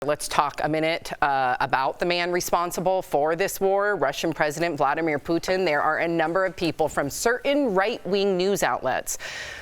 Let's talk a minute about the man responsible for this war, Russian President Vladimir Putin. There are a number of people from certain right-wing news outlets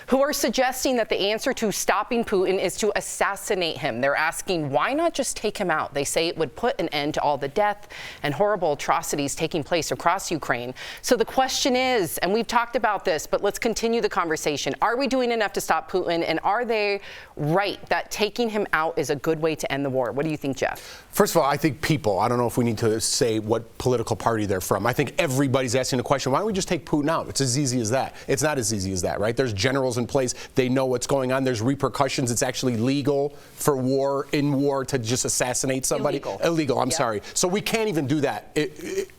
who are suggesting that the answer to stopping Putin is to assassinate him. They're asking, why not just take him out? They say it would put an end to all the death and horrible atrocities taking place across Ukraine. So the question is, and we've talked about this, but let's continue the conversation. Are we doing enough to stop Putin? And are they right that taking him out is a good way to end the war? What do you think, Jeff? First of all, I think people, I don't know if we need to say what political party they're from. I think everybody's asking the question, why don't we just take Putin out? It's as easy as that. It's not as easy as that, right? There's generals in place. They know what's going on. There's repercussions. It's actually legal for war to just assassinate somebody. Illegal, I'm sorry. So we can't even do that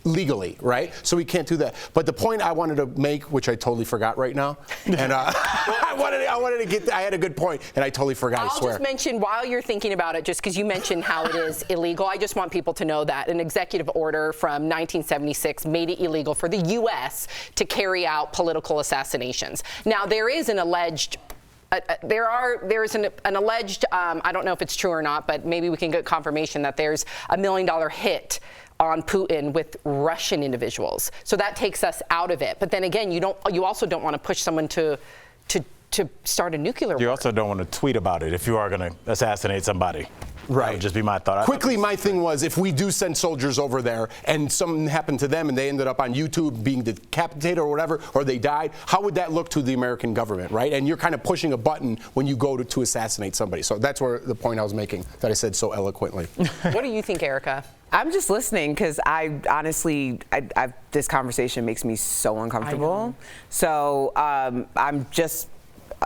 legally, right? So we can't do that. But the point I wanted to make, which I totally forgot right now, and I wanted to get, I had a good point, and I totally forgot, I swear. I'll just mention, while you're thinking about it, just because you mentioned how it is illegal, I just want people to know that an executive order from 1976 made it illegal for the U.S. to carry out political assassinations. Now, there is an alleged there is an alleged, I don't know if it's true or not, but maybe we can get confirmation that there's $1 million hit on Putin with Russian individuals. So that takes us out of it. But then again, you also don't want to push someone to start a nuclear war. You also don't want to tweet about it if you are going to assassinate somebody. Right. That would just be my thought. Quickly, my thing was, if we do send soldiers over there and something happened to them and they ended up on YouTube being decapitated or whatever, or they died, how would that look to the American government, right? And you're kind of pushing a button when you go to assassinate somebody. So that's where the point I was making that I said so eloquently. What do you think, Erica? I'm just listening because I honestly, this conversation makes me so uncomfortable. So I'm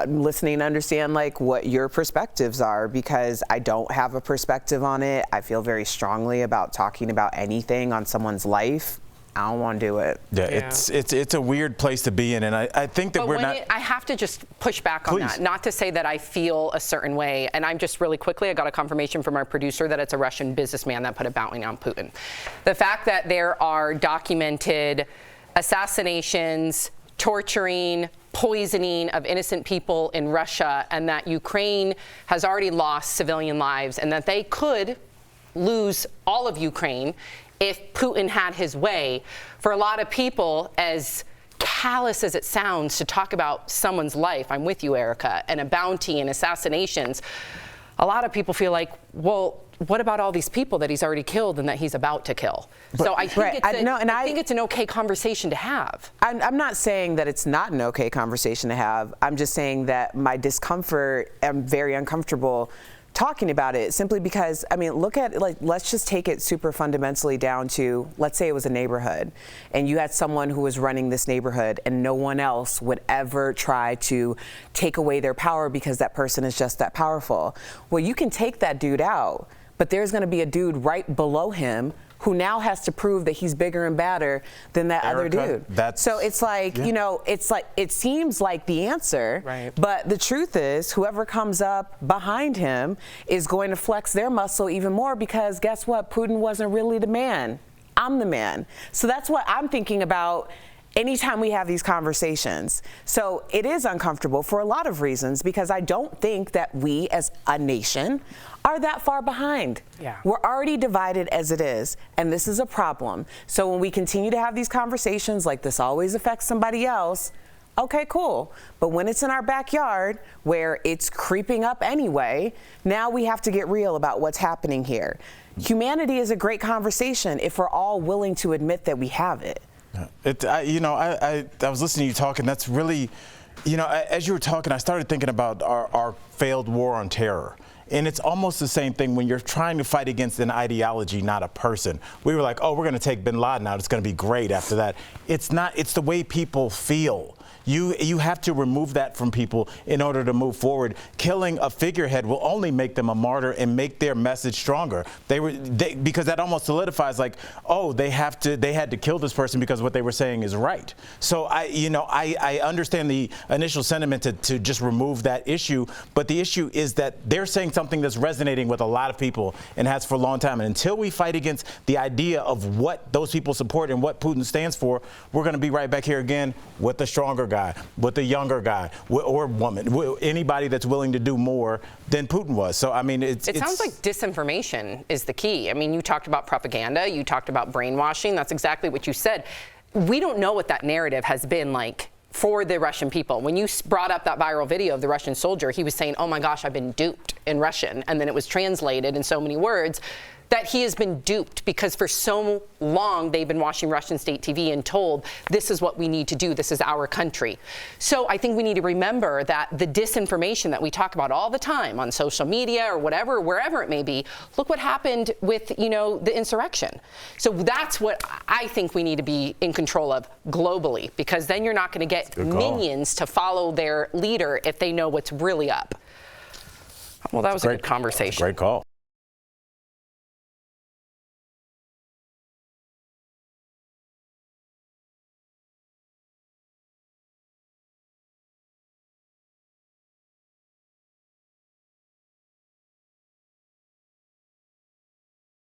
listening to understand like what your perspectives are, because I don't have a perspective on it. I feel very strongly about talking about anything on someone's life. I don't want to do it. Yeah, it's a weird place to be in, and I think that I have to just push back on that. Not to say that I feel a certain way, and I'm just really quickly, I got a confirmation from our producer that it's a Russian businessman that put a bounty on Putin. The fact that there are documented assassinations, torturing, poisoning of innocent people in Russia, and that Ukraine has already lost civilian lives, and that they could lose all of Ukraine if Putin had his way. For a lot of people, as callous as it sounds to talk about someone's life, I'm with you, Erica, and a bounty and assassinations, a lot of people feel like, well, what about all these people that he's already killed and that he's about to kill? So I think, I think it's an okay conversation to have. I'm not saying that it's not an okay conversation to have. I'm just saying that my discomfort, I'm very uncomfortable talking about it, simply because, I mean, look at, like, let's just take it super fundamentally down to, let's say it was a neighborhood and you had someone who was running this neighborhood and no one else would ever try to take away their power because that person is just that powerful. Well, you can take that dude out, but there's going to be a dude right below him who now has to prove that he's bigger and badder than that other dude. So it's like, you know, it's like, it seems like the answer, but the truth is whoever comes up behind him is going to flex their muscle even more, because guess what? Putin wasn't really the man. I'm the man. So that's what I'm thinking about anytime we have these conversations. So it is uncomfortable for a lot of reasons, because I don't think that we as a nation are that far behind. We're already divided as it is, and this is a problem. So when we continue to have these conversations like this always affects somebody else, okay, cool. But when it's in our backyard where it's creeping up anyway, now we have to get real about what's happening here. Humanity is a great conversation if we're all willing to admit that we have it. I was listening to you talk, and that's really, as you were talking, I started thinking about our failed war on terror. And it's almost the same thing when you're trying to fight against an ideology, not a person. We were like, oh, we're going to take bin Laden out. It's going to be great after that. It's not. It's the way people feel. You have to remove that from people in order to move forward. Killing a figurehead will only make them a martyr and make their message stronger. Because that almost solidifies, like, oh, they had to kill this person because what they were saying is right. So I understand the initial sentiment to just remove that issue, but the issue is that they're saying something that's resonating with a lot of people and has for a long time. And until we fight against the idea of what those people support and what Putin stands for, we're going to be right back here again with the stronger guy. guy, with a younger guy, or woman, anybody that's willing to do more than Putin was. So, I mean, it sounds like disinformation is the key. I mean, you talked about propaganda, you talked about brainwashing. That's exactly what you said. We don't know what that narrative has been like for the Russian people. When you brought up that viral video of the Russian soldier, he was saying, oh my gosh, I've been duped in Russian. And then it was translated in so many words that he has been duped because for so long they've been watching Russian state TV and told this is what we need to do, this is our country. So I think we need to remember that the disinformation that we talk about all the time on social media or whatever, wherever it may be, look what happened with, you know, the insurrection. So that's what I think we need to be in control of globally, because then you're not going to get minions to follow their leader if they know what's really up. Well, that was a good conversation. Great call.